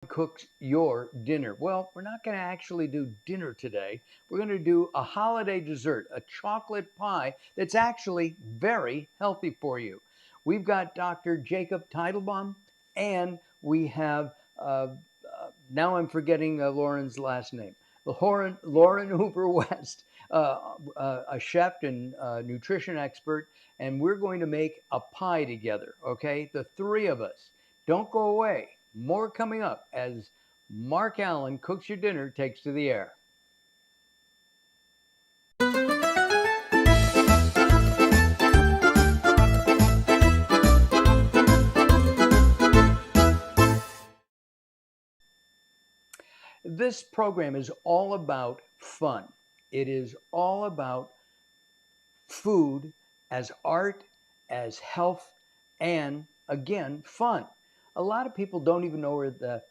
cooks your dinner. Well, we're not going to actually do dinner today. We're going to do a holiday dessert, a chocolate pie that's actually very healthy for you. We've got Dr. Jacob Teitelbaum, and we have, now I'm forgetting Lauren's last name, Lauren Hoover West, a chef and nutrition expert, and we're going to make a pie together, okay? The three of us. Don't go away. More coming up as Mark Alyn Cooks Your Dinner takes to the air. This program is all about fun. It is all about food as art, as health, and again, fun. A lot of people don't even know where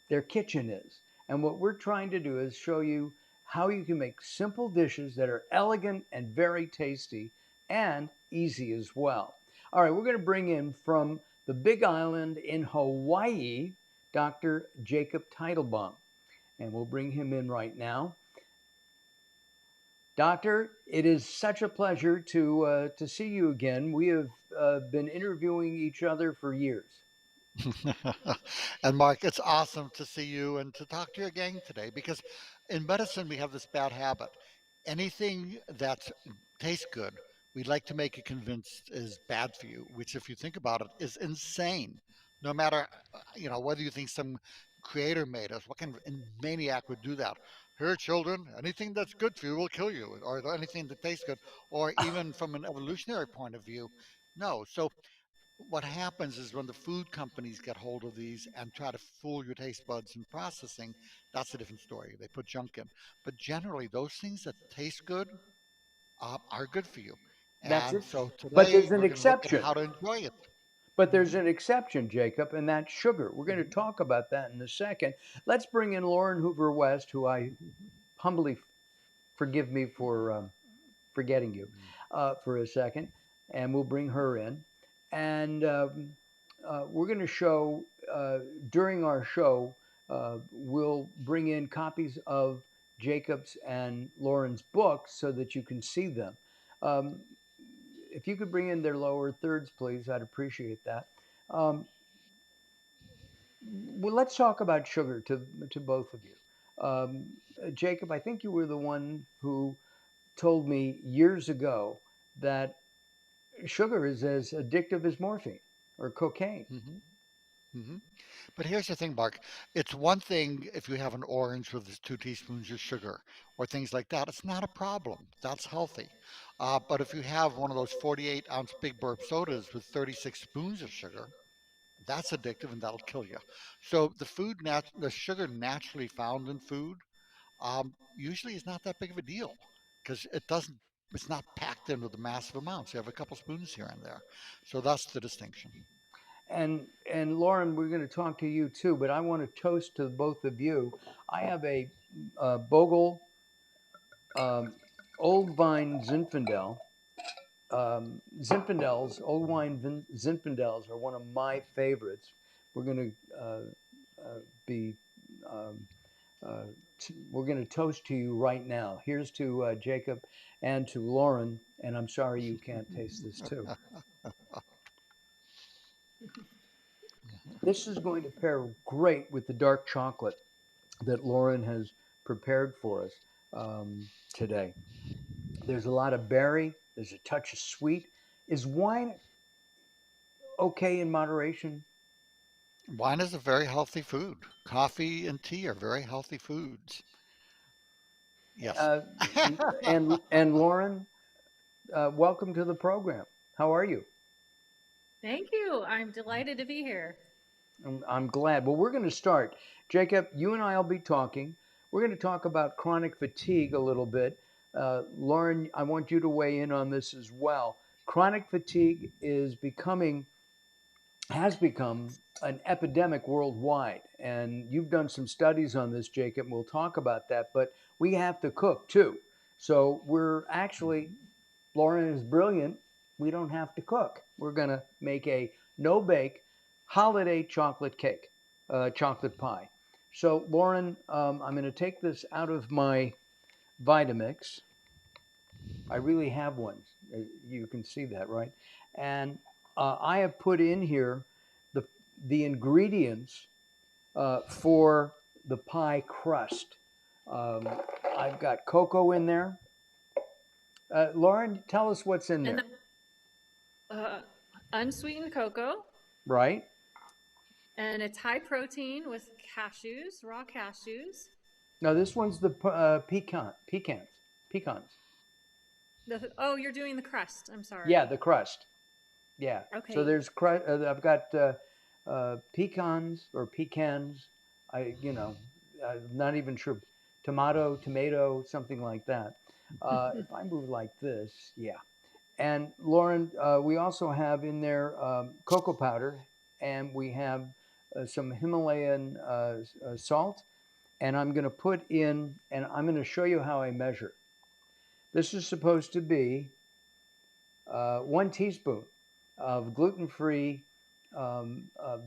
their kitchen is. And what we're trying to do is show you how you can make simple dishes that are elegant and very tasty and easy as well. All right, we're going to bring in from the Big Island in Hawaii, Dr. Jacob Teitelbaum. And we'll bring him in right now. Doctor, it is such a pleasure to see you again. We have been interviewing each other for years. And Mark, it's awesome to see you and to talk to your gang today because in medicine we have this bad habit. Anything that tastes good, we like to make it convinced is bad for you, which if you think about it is insane. No matter whether you think some creator made us, what kind of maniac would do that? Here, children, anything that's good for you will kill you, or anything that tastes good, or even from an evolutionary point of view, no. So what happens is when the food companies get hold of these and try to fool your taste buds in processing, that's a different story. They put junk in. But generally, those things that taste good are good for you. That's And it. so But today there's an we're going to look at exception. how to enjoy it. But there's Hmm. an exception, Jacob, and that's sugar. We're going to Hmm. talk about that in a second. Let's bring in Lauren Hoover West, who I humbly forgive me for forgetting you for a second, and we'll bring her in. And we're going to show, during our show, we'll bring in copies of Jacob's and Lauren's books so that you can see them. Um, if you could bring in their lower thirds, please, I'd appreciate that. Um, well, let's talk about sugar to both of you. Jacob, I think you were the one who told me years ago that sugar is as addictive as morphine or cocaine. Hmm. Hmm. But here's the thing, Mark. It's one thing if you have an orange with 2 teaspoons of sugar or things like that. It's not a problem. That's healthy. But if you have one of those 48-ounce Big Burp sodas with 36 spoons of sugar, that's addictive and that'll kill you. So the sugar naturally found in food, usually is not that big of a deal because it's not packed in with the massive amounts. You have a couple spoons here and there. So that's the distinction. And Lauren, we're going to talk to you too, but I want to toast to both of you. I have a Bogle um, Old Vine Zinfandel. Zinfandels, old wine Zinfandels are one of my favorites. We're going to be um, uh, we're going to toast to you right now. Here's to Jacob and to Lauren, and I'm sorry you can't taste this too. This is going to pair great with the dark chocolate that Lauren has prepared for us today. There's a lot of berry, there's a touch of sweet. Is wine okay in moderation? Wine is a very healthy food. Coffee and tea are very healthy foods. Yes. Uh, and Lauren, welcome to the program. How are you? Thank you. I'm delighted to be here. I'm glad. Well, we're going to start. Jacob, you and I will be talking. We're going to talk about chronic fatigue a little bit. Lauren, I want you to weigh in on this as well. Chronic fatigue has become an epidemic worldwide. And you've done some studies on this, Jacob. And we'll talk about that. But we have to cook too. So we're actually, Lauren is brilliant. We don't have to cook. We're going to make a no bake holiday chocolate cake. chocolate pie. So, Lauren, I'm going to take this out of my Vitamix. I really have one. You can see that, right? And I have put in here the the ingredients for the pie crust. Um, I've got cocoa in there. Lauren, tell us what's in And there, uh, unsweetened cocoa, right? and it's high protein with cashews, raw cashews. Now this one's the pecans. Oh, you're doing the crust. I'm Yeah, sorry. the crust. Yeah. So Okay. there's I've got pecans or pecans. I'm not even sure. Tomato, something like that. If I move like this, yeah. And Lauren, we also have in there cocoa powder, and we have some Himalayan salt. And I'm going to put in, and I'm going to show you how I measure. This is supposed to be 1 teaspoon of gluten-free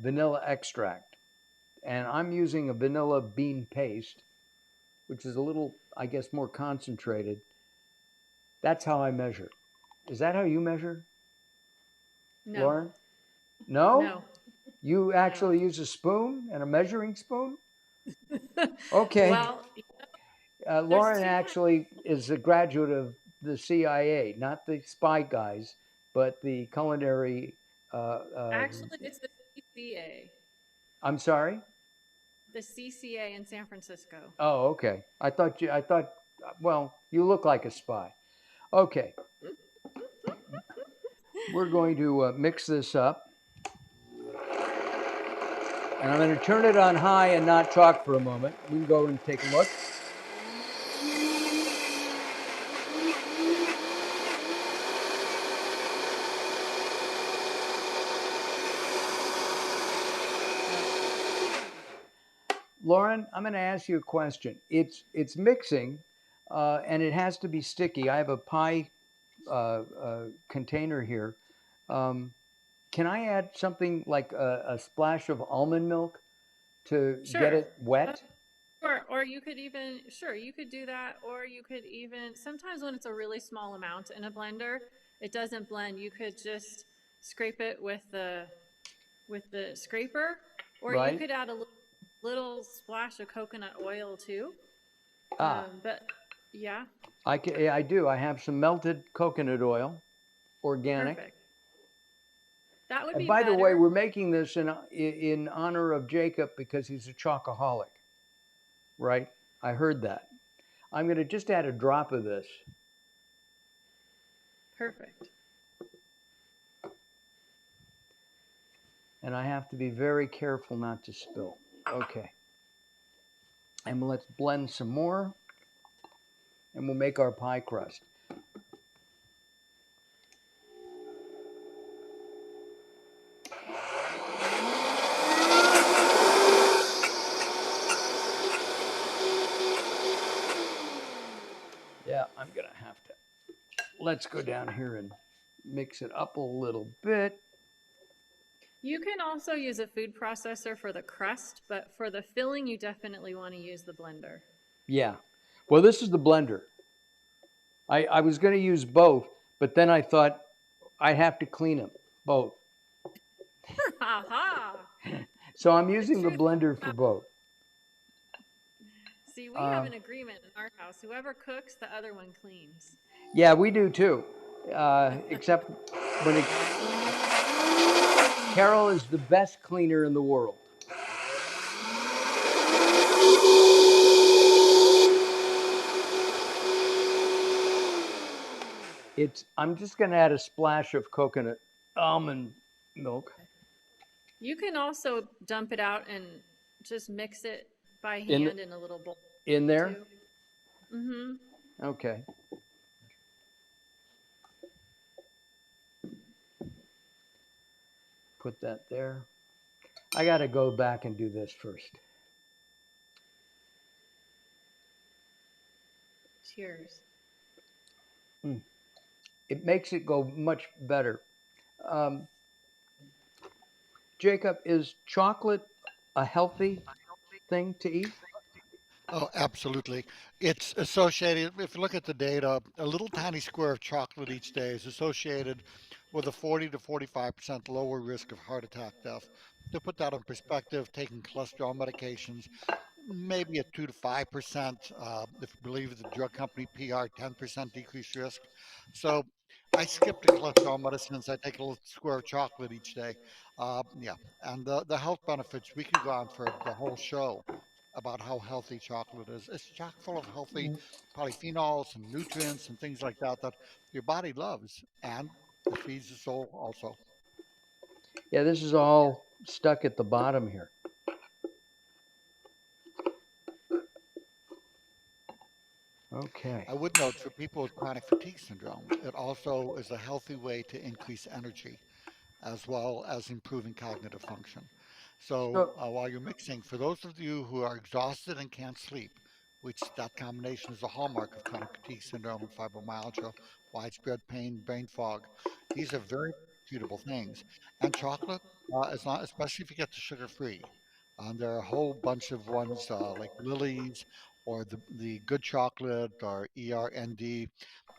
vanilla extract. And I'm using a vanilla bean paste, which is a little, I guess, more concentrated. That's how I measure. Is that how you measure, No, Lauren? No? no, You no. actually use a spoon and a measuring spoon? Okay. Well, there's Lauren two kinds. actually is a graduate of the CIA, not the spy guys, but the culinary. Actually, it's the CCA, I'm sorry. the CCA in San Francisco. Oh, okay. I thought. Well, you look like a spy. Okay, we're going to mix this up, and I'm going to turn it on high and not talk for a moment. We can go and take a look. Lauren, I'm going to ask you a question. It's mixing, and it has to be sticky. I have a pie container here. Um, can I add something like a splash of almond milk to get Sure. it wet? Or you could even, sure, you could do that. Or you could even, sometimes when it's a really small amount in a blender, it doesn't blend. You could just scrape it with the scraper, or you Right? could add a little splash of coconut oil too. Ah, But yeah, I do. I have some melted coconut oil, organic. perfect. That would And be by the way, better. we're making this in honor of Jacob because he's a chocoholic, right? I heard that. I'm going to just add a drop of this. Perfect. And I have to be very careful not to spill. Okay. And let's blend some more, and we'll make our pie crust. Yeah, I'm going to have to. Let's go down here and mix it up a little bit. You can also use a food processor for the crust, but for the filling, you definitely want to use the blender. Yeah. Well, this is the blender. I was going to use both, but then I thought I'd have to clean them both. Ha ha! So I'm The using the truth. blender for both. See, we have Uh, an agreement in our house. Whoever cooks, the other one cleans. yeah, we do too. Except when it, Carol is the best cleaner in the world. I'm just going to add a splash of coconut almond milk You can also dump it out and just mix it by in hand in a little bowl in there. too. Mm-hmm. Okay. Put that there. I got to go back and do this first. Cheers. Mm. It makes it go much better. Um, Jacob, is chocolate a healthy thing to eat? Oh, absolutely. It's associated, if you look at the data, a little tiny square of chocolate each day is associated with a 40 to 45% lower risk of heart attack death. To put that in perspective, taking cholesterol medications, maybe a 2 to 5%, if you believe the drug company PR, 10% decreased risk. So I skip the cholesterol medicines. I take a little square of chocolate each day. Yeah, and the health benefits, we could go on for the whole show about how healthy chocolate is. It's chock full of healthy polyphenols and nutrients and things like that that your body loves, and it feeds the soul also. Yeah, this is all stuck at the bottom here. Okay. I would note for people with chronic fatigue syndrome, it also is a healthy way to increase energy as well as improving cognitive function. So So, while you're mixing, for those of you who are exhausted and can't sleep, which that combination is a hallmark of chronic fatigue syndrome and fibromyalgia, widespread pain, brain fog, these are very treatable things. And chocolate, is not, especially if you get the sugar free. There are a whole bunch of ones like Lily's or the good chocolate or ERND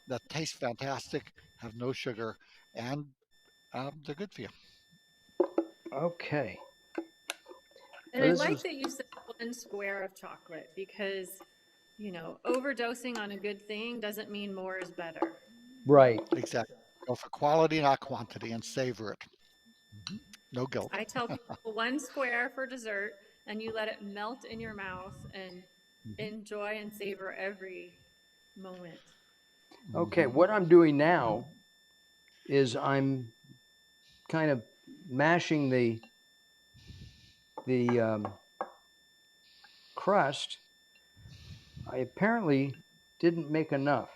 that taste fantastic, have no sugar, and they're good for you. okay. And So I this like is that you said 1 square of chocolate because, overdosing on a good thing doesn't mean more is better. right. Exactly. Go for quality, not quantity, and savor it. Mhm. No guilt. I tell people 1 square for dessert, and you let it melt in your mouth and Mhm. enjoy and savor every moment. Okay, Mhm. what I'm doing now is I'm kind of mashing the crust. I apparently didn't make enough.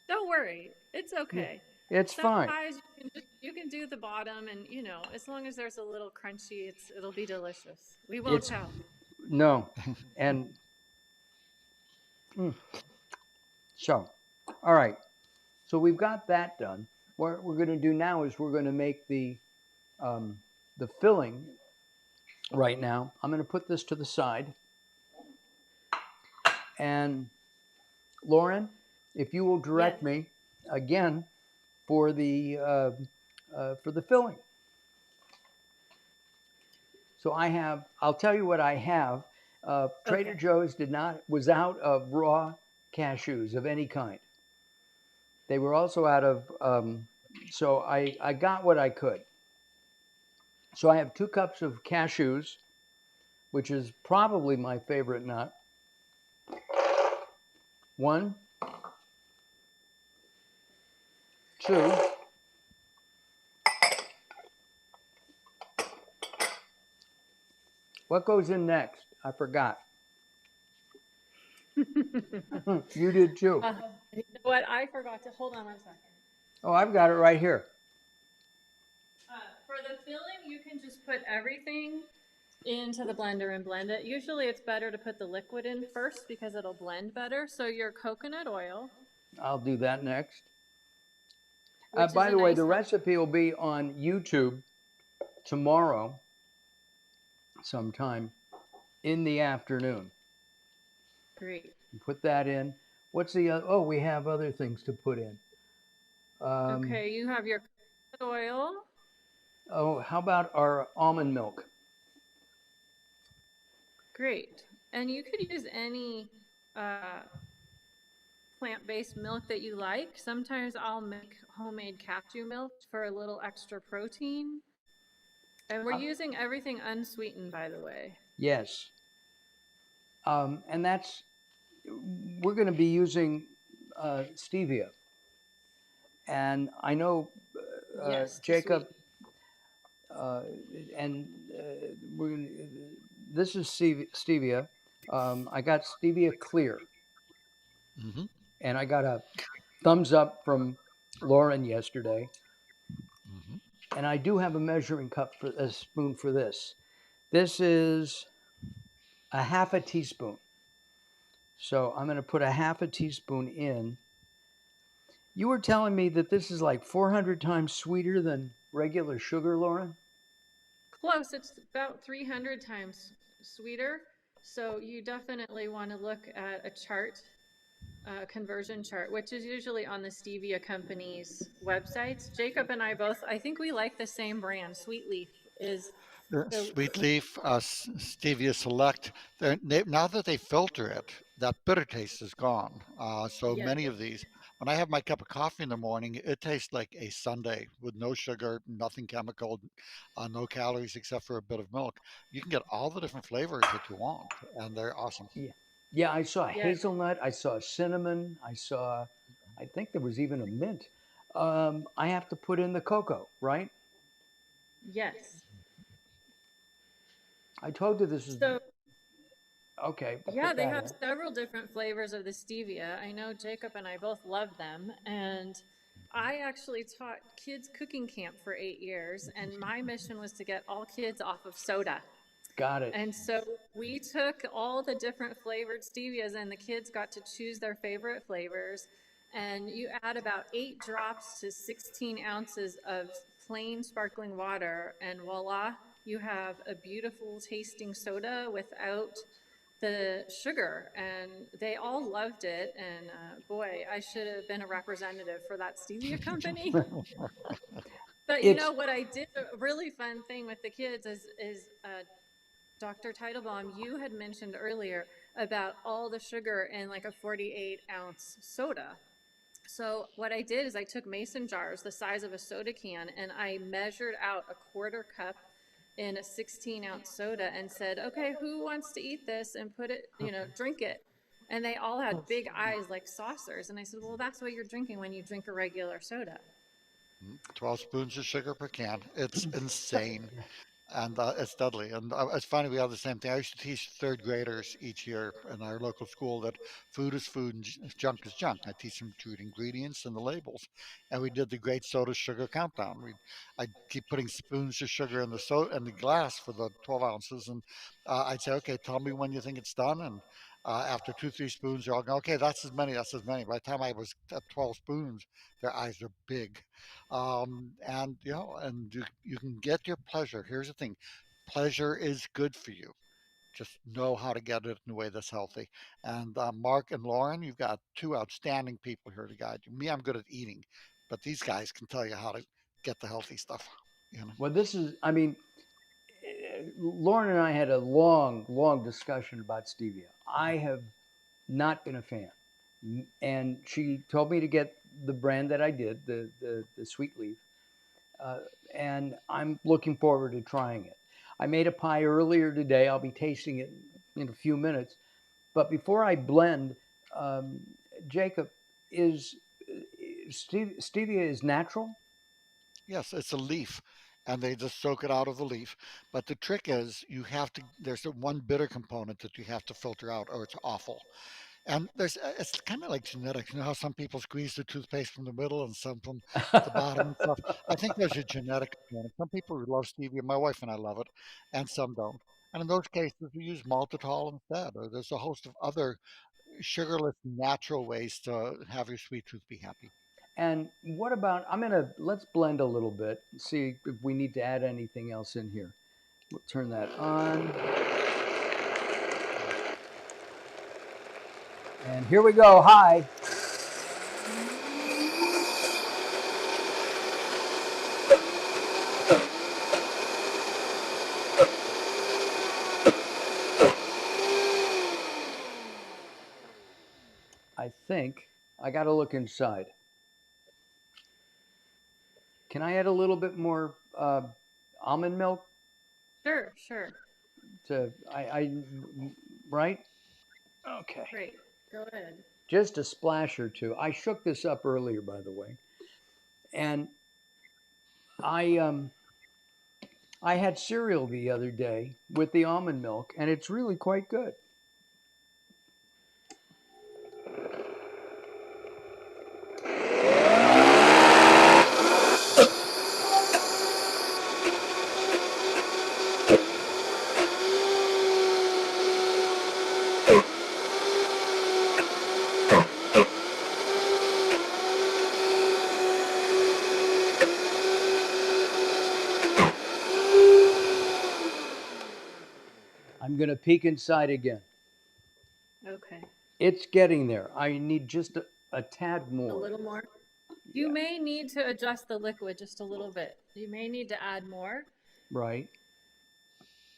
Don't worry, it's Yeah, okay. it's Some fine. pies you can do the bottom, and as long as there's a little crunchy, it'll be delicious. We won't It's tell. no, and mm, so all right. So we've got that done. What we're going to do now is we're going to make um, the filling right now. I'm going to put this to the side, and Lauren, if you will Yes. direct me again for the filling. So I'll tell you what I have. Trader Okay. Joe's was out of raw cashews of any kind. They were also out of, so I got what I could. So I have 2 cups of cashews, which is probably my favorite nut. One, two, what goes in next? I forgot. You did too. uh, you know what? I forgot to hold on 1 second. Oh, I've got it right here. For the filling, you can just put everything into the blender and blend it. Usually, it's better to put the liquid in first because it'll blend better. So your coconut oil, I'll do that next. which is By a the way, nice the healthy. recipe will be on YouTube tomorrow sometime in the afternoon. Great. Put that in. What's the oh, we have other things to put in. Um, Okay, you have your coconut oil. oh, how about our almond milk? Great. And you could use any uh, plant-based milk that you like. Sometimes I'll make homemade cashew milk for a little extra protein. And we're Uh, using everything unsweetened, by the way. yes, and we're going to be using stevia, and I know Yes, to Jacob, sweet. uh, and we're gonna, this is stevia. I got stevia clear, Mhm. and I got a thumbs up from Lauren yesterday. Mhm. And I do have a measuring cup for a spoon for this. This is a half a teaspoon. So I'm going to put a half a teaspoon in. You were telling me that this is like 400 times sweeter than regular sugar, Lauren? Close. It's about 300 times sweeter. So you definitely want to look at a chart, a conversion chart, which is usually on the stevia company's websites. Jacob and I both, I think we like the same brand. Sweet Leaf is the, Sweet leaf, stevia select. Now that they filter it, that bitter taste is gone. So yes, many of these, when I have my cup of coffee in the morning, it tastes like a sundae with no sugar, nothing chemical, no calories except for a bit of milk. You can get all the different flavors that you want, and they're awesome. Yeah. Yeah, I saw yes, hazelnut, I saw cinnamon, I think there was even a mint. I have to put in the cocoa, right? yes. I told you this is So okay. yeah, Put they that have in. several different flavors of the stevia. I know Jacob and I both love them. And I actually taught kids cooking camp for 8 years, and my mission was to get all kids off of soda. Got it. And so we took all the different flavored stevias, and the kids got to choose their favorite flavors. And you add about 8 drops to 16 ounces of plain sparkling water, and voila, you have a beautiful tasting soda without the sugar. And they all loved it. And boy, I should have been a representative for that stevia company. But you know It's what I did, a really fun thing with the kids is Dr. Teitelbaum, you had mentioned earlier about all the sugar in like a 48-ounce soda. So what I did is I took mason jars the size of a soda can, and I measured out a quarter cup in a 16-ounce soda and said, okay, who wants to eat this and put it, drink it. And they all had big eyes like saucers. And I said, well, that's what you're drinking when you drink a regular soda. 12 spoons of sugar per can. It's insane. yeah. And it's deadly. And it's funny, we have the same thing. I used to teach third graders each year in our local school that food is food and junk is junk. I teach them to read ingredients and the labels. And we did the great soda sugar countdown. I keep putting spoons of sugar in the glass for the 12 ounces, and I'd say, okay, tell me when you think it's done. And after 2, 3 spoons, they're all going, okay, that's as many, that's as many. By the time I was at 12 spoons, their eyes are big. And you can get your pleasure. Here's the thing: pleasure is good for you. Just know how to get it in a way that's healthy. And Mark and Lauren, you've got two outstanding people here to guide you. Me, I'm good at eating, but these guys can tell you how to get the healthy stuff. You know. Well, this is, I mean, Lauren and I had a long, long discussion about stevia. I have not been a fan. And she told me to get the brand that I did, the Sweet Leaf. Uh, and I'm looking forward to trying it. I made a pie earlier today. I'll be tasting it in a few minutes. But before I blend, um, Jacob, is stevia is natural? Yes, it's a leaf, and they just soak it out of the leaf. But the trick is, there's a one bitter component that you have to filter out, or it's awful. And it's kind of like genetics. You know how some people squeeze the toothpaste from the middle and some from the bottom and stuff. I think there's a genetic component. Some people love stevia. My wife and I love it, and some don't. And in those cases, we use maltitol instead. Or there's a host of other sugarless, natural ways to have your sweet tooth be happy. And what about, let's blend a little bit, see if we need to add anything else in here. We'll turn that on. And here we go. Hi. I think I got to look inside. Can I add a little bit more almond milk Sure, sure. right? Okay. Great. Go ahead. Just a splash or two. I shook this up earlier, by the way. And I I had cereal the other day with the almond milk, and it's really quite good. pecan side again. Okay. It's getting there. I need just a tad A more. little more. You Yeah. may need to adjust the liquid just a little bit. You may need to add more. Right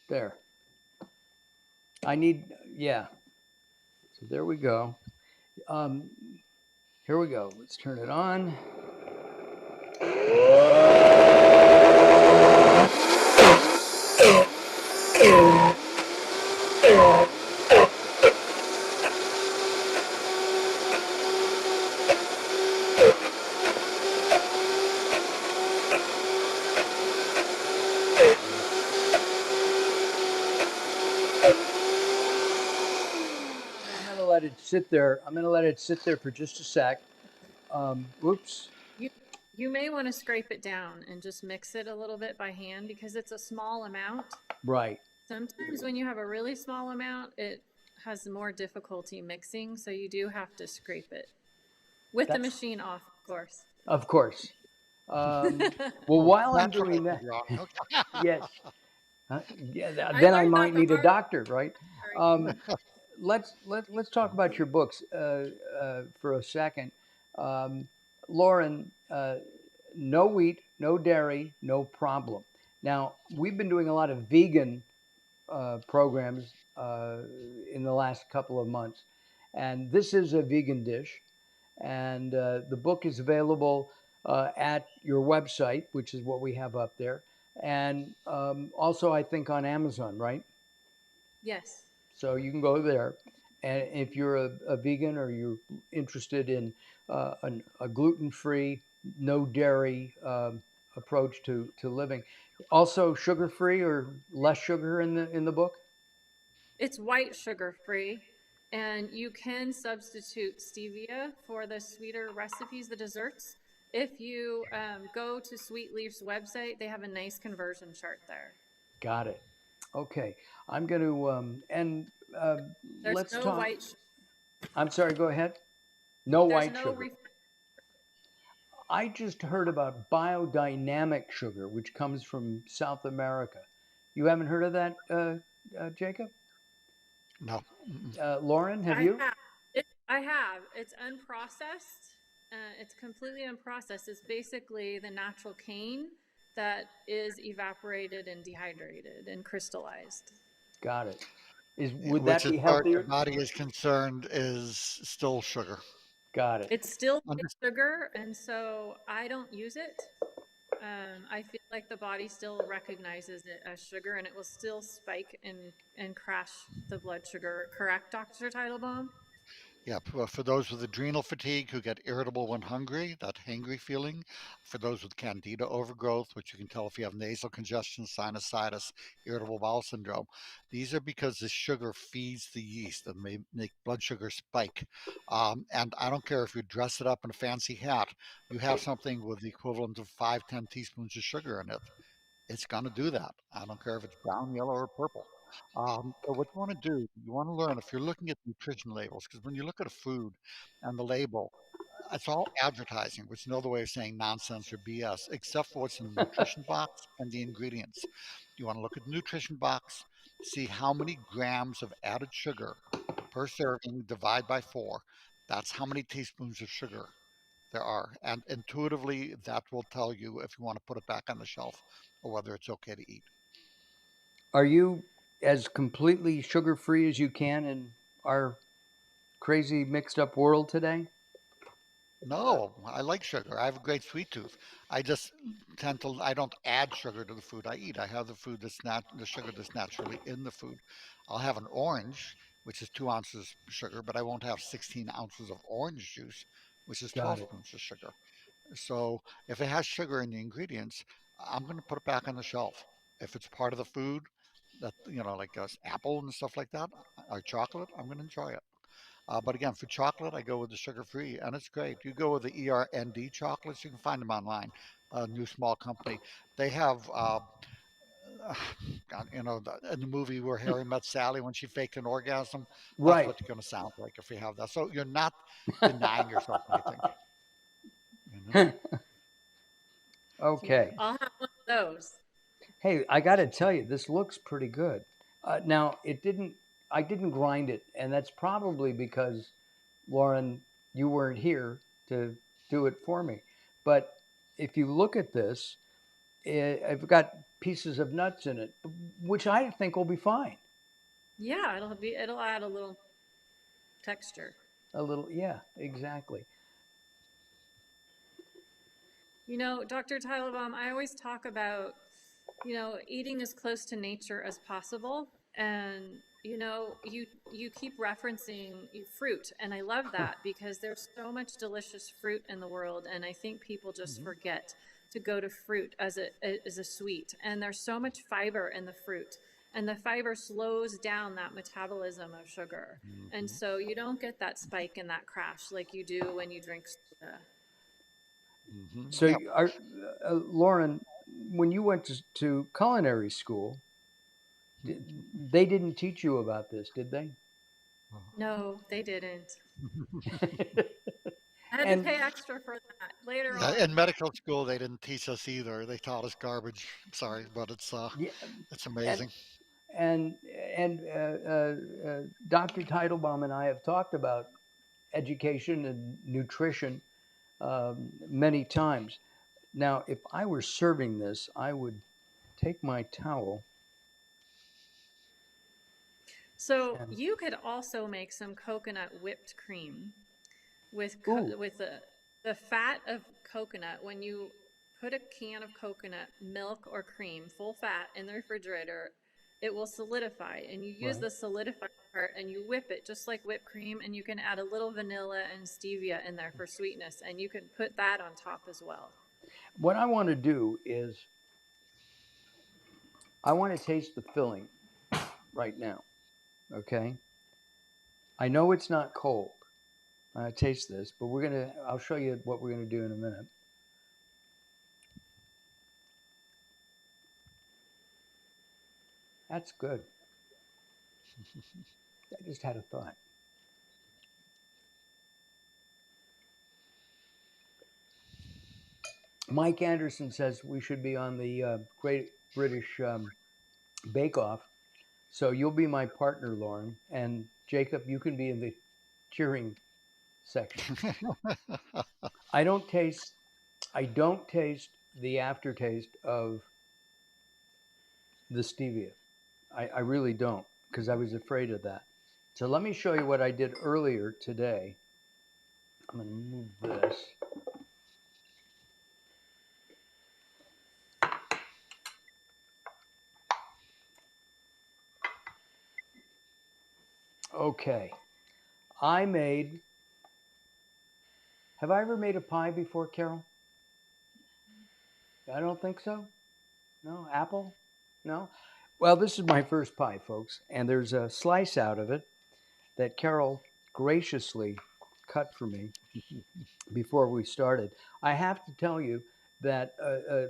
there. I need, yeah. So there we go. Um, here we go. Let's turn it on. I'm gonna let it sit there. I'm gonna let it sit there for just a sec. Whoops. You you may want to scrape it down and just mix it a little bit by hand because it's a small amount. Right. Sometimes when you have a really small amount, it has more difficulty mixing, so you do have to scrape it with the That's machine off, of course. of course. Well, Oh, while I'm that's what I doing did that, wrong. Okay. yes. Yeah. I Then I learned that might the need a hard doctor, right? way. Um, let's talk about your books for a second. Um, Lauren, no wheat, no dairy, no problem. Now we've been doing a lot of vegan programs in the last couple of months, and this is a vegan dish, and the book is available at your website, which is what we have up there, and also I think on Amazon, right? Yes. So you can go there. And if you're a vegan or you're interested in a gluten-free, no dairy approach to living, also sugar-free or less sugar in the book. It's white sugar free, and you can substitute stevia for the sweeter recipes, the desserts. If you go to Sweet Leaf's website, they have a nice conversion chart there. Got it. Okay, I'm going to and uh, There's let's no talk. white. I'm sorry. Go ahead. No There's white no sugar. refined. I just heard about biodynamic sugar, which comes from South America. You haven't heard of that, Jacob? No. Mm-mm. Lauren, have I you? have. I have. It's unprocessed. It's completely unprocessed. It's basically the natural cane that is evaporated and dehydrated and crystallized. Got it. Is Yeah, would which, that as be far as the healthier? body is concerned, is still sugar. Got it. It's still Under- sugar, and so I don't use it. I feel like the body still recognizes it as sugar, and it will still spike and crash the blood sugar. Correct, Dr. Teitelbaum? Yeah, for those with adrenal fatigue who get irritable when hungry, that hangry feeling. For those with candida overgrowth, which you can tell if you have nasal congestion, sinusitis, irritable bowel syndrome. These are because the sugar feeds the yeast and may make blood sugar spike. And I don't care if you dress it up in a fancy hat, you have something with the equivalent of 5, 10 teaspoons of sugar in it. It's going to do that. I don't care if it's brown, yellow, or purple. So what you want to do, you want to learn if you're looking at nutrition labels, because when you look at a food and the label, it's all advertising, which is another way of saying nonsense or BS, except for what's in the nutrition box and the ingredients. You want to look at the nutrition box, see how many grams of added sugar per serving, divide by 4. That's how many teaspoons of sugar there are. And intuitively, that will tell you if you want to put it back on the shelf or whether it's okay to eat. Are you as completely sugar-free as you can in our crazy mixed-up world today? No, I like sugar. I have a great sweet tooth. I just I don't add sugar to the food I eat. I have the food that's not the sugar that's naturally in the food. I'll have an orange, which is 2 ounces of sugar, but I won't have 16 ounces of orange juice, which is Got 12 it. spoons of sugar. So if it has sugar in the ingredients, I'm going to put it back on the shelf. If it's part of the food that, like apple and stuff like that, or chocolate, I'm going to enjoy it. But again, for chocolate, I go with the sugar free, and it's great. You go with the ERND chocolates, you can find them online. A new small company. They have, God, in the movie where Harry met Sally when she faked an orgasm, that's Right. what you're going to sound like if you have that. So you're not denying yourself anything. You know? Yeah, Okay. I'll have one of those. Hey, I got to tell you, this looks pretty good. Now it didn't. I didn't grind it, and that's probably because Lauren, you weren't here to do it for me. But if you look at this, I've got pieces of nuts in it, which I think will be fine. Yeah, it'll add a little texture. A little, yeah, exactly. You know, Dr. Teitelbaum, I always talk about, eating as close to nature as possible. And, you keep referencing fruit. And I love that because there's so much delicious fruit in the world. And I think people just Mhm. forget to go to fruit as a sweet. And there's so much fiber in the fruit. And the fiber slows down that metabolism of sugar. And Hmm. so you don't get that spike and that crash like you do when you drink soda. Hmm. So, Yeah. Lauren, when you went to culinary school, they didn't teach you about this, did they? No, they didn't. I had to And pay extra for that later Yeah, on. in medical school, they didn't teach us either. They taught us garbage. Sorry, but yeah, it's and amazing. and Dr. Teitelbaum and I have talked about education and nutrition many times. Now, if I were serving this, I would take my towel So and you could also make some coconut whipped cream ooh, with the fat of coconut. When you put a can of coconut milk or cream, full fat, in the refrigerator, it will solidify. And you use right. the solidified part and you whip it just like whipped cream. And you can add a little vanilla and stevia in there for sweetness. And you can put that on top as well. What I want to do is I want to taste the filling right now. Okay. I know it's not cold. I taste this, but I'll show you what we're gonna do in a minute. That's good. I just had a thought. Mike Anderson says we should be on the Great British Bake Off. So you'll be my partner, Lauren, and Jacob, you can be in the cheering section. I don't taste. I don't taste the aftertaste of the stevia. I really don't because I was afraid of that. So let me show you what I did earlier today. I'm going to move this. Okay. I made. Have I ever made a pie before, Carol? I don't think so. No, apple? No. Well, this is my first pie, folks, and there's a slice out of it that Carol graciously cut for me before we started. I have to tell you that,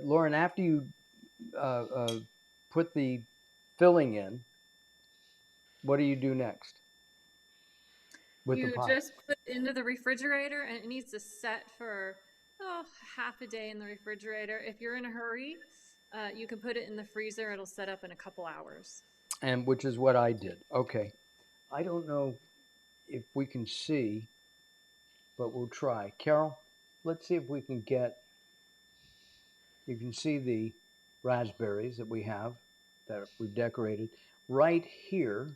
Lauren, after you uh, uh, put the filling in, what do you do next with the You pie? just put it into the refrigerator and it needs to set for half a day in the refrigerator. If you're in a hurry, you can put it in the freezer. It'll set up in a couple hours. And which is what I did. Okay. I don't know if we can see, but we'll try. Carol, let's see if we can get. You can see the raspberries that we have that we've decorated. Right here,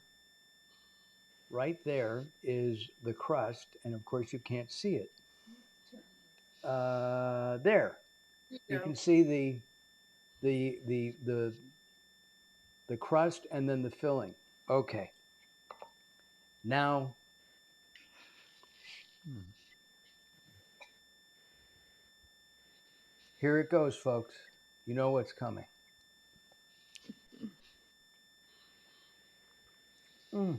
right there is the crust, and of course you can't see it. There, There you you can go. see the the the the crust and then the filling. Okay, now here it goes, folks. You know what's coming. Mm.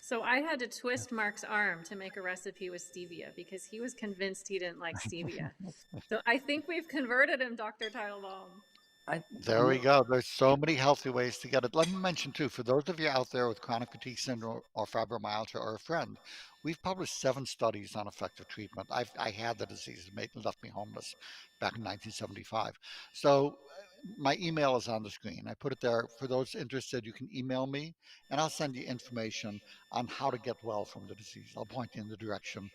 So I had to twist Mark's arm to make a recipe with stevia because he was convinced he didn't like stevia. So I think we've converted him, Dr. Teitelbaum. I, There you we know, go. There's so many healthy ways to get it. Let me mention too, for those of you out there with chronic fatigue syndrome or fibromyalgia or a friend, we've published 7 studies on effective treatment. I had the disease, it left me homeless back in 1975. So my email is on the screen. I put it there for those interested. You can email me, and I'll send you information on how to get well from the disease. I'll point you in the direction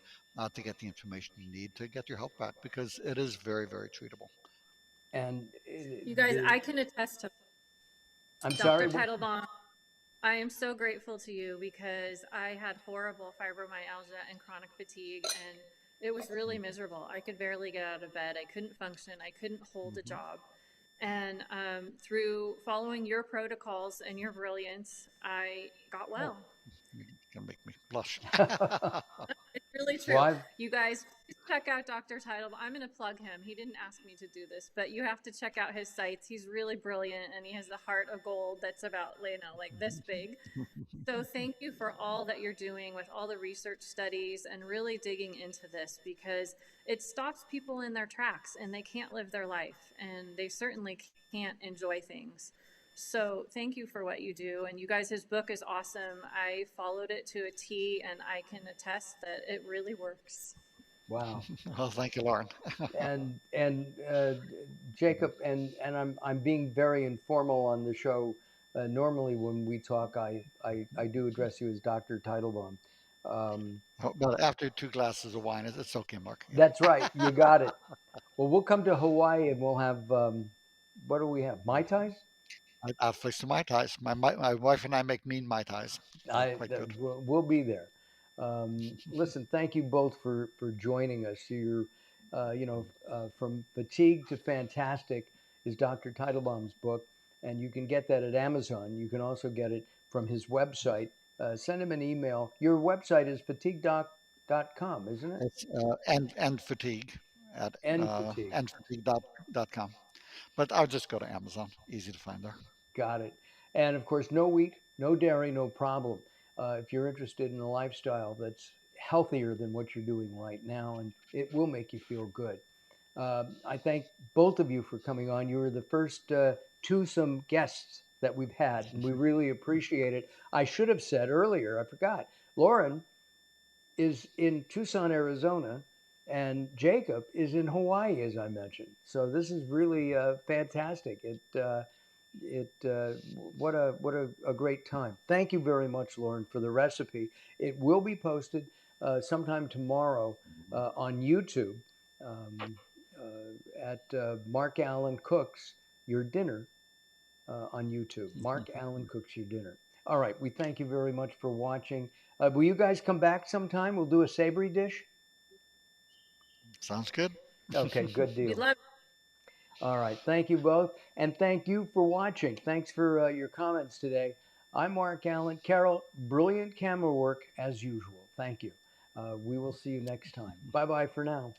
to get the information you need to get your health back because it is very, very treatable. And You guys, the I can attest to I'm Dr. sorry. Teitelbaum. I am so grateful to you because I had horrible fibromyalgia and chronic fatigue, and it was really miserable. I could barely get out of bed. I couldn't function. I couldn't hold a Hmm. job. And through following your protocols and your brilliance, I got Oh, well. you can make me blush. It's really true. Well, You guys, please check out Dr. Title. I'm going to plug him. He didn't ask me to do this, but you have to check out his sites. He's really brilliant, and he has the heart of gold that's about, like this big. So thank you for all that you're doing with all the research studies and really digging into this because it stops people in their tracks and they can't live their life and they certainly can't enjoy things. So thank you for what you do. And you guys, his book is awesome. I followed it to a T and I can attest that it really works. wow. Well, thank you, Lauren. And Jacob, and I'm being very informal on the show. Normally, when we talk, I do address you as Dr. Teitelbaum. Um, Oh, but after 2 glasses of wine, it's okay, Mark. Yeah. that's right. You got it. Well, we'll come to Hawaii and we'll have what do we have? Mai Tais? I'll fix the Mai Tais. My wife and I make mean Mai Tais. They're quite good. We'll be there. Listen, thank you both for joining us. You're, from fatigue to fantastic is Dr. Teitelbaum's book, and you can get that at Amazon. You can also get it from his website. Send him an email. Your website is fatiguedoc.com, isn't it? It's and fatigue at And fatigue. andfatigue.com. But I'll just go to Amazon. Easy to find there. Got it. And of course, no wheat, no dairy, no problem. If you're interested in a lifestyle that's healthier than what you're doing right now, and it will make you feel good. I thank both of you for coming on. You were the first twosome guests that we've had, and we really appreciate it. I should have said earlier, I forgot. Lauren is in Tucson, Arizona, and Jacob is in Hawaii, as I mentioned. So this is really fantastic. What a great time. Thank you very much, Lauren, for the recipe. It will be posted sometime tomorrow on YouTube at Mark Alyn Cooks Your Dinner on YouTube. Mark Alyn Cooks Your Dinner. All right, we thank you very much for watching. Will you guys come back sometime? We'll do a savory dish. Sounds good. Okay, good We deal. love All right. Thank you both. And thank you for watching. Thanks for your comments today. I'm Mark Allen. Carol, brilliant camera work as usual. Thank you. We will see you next time. Bye bye for now.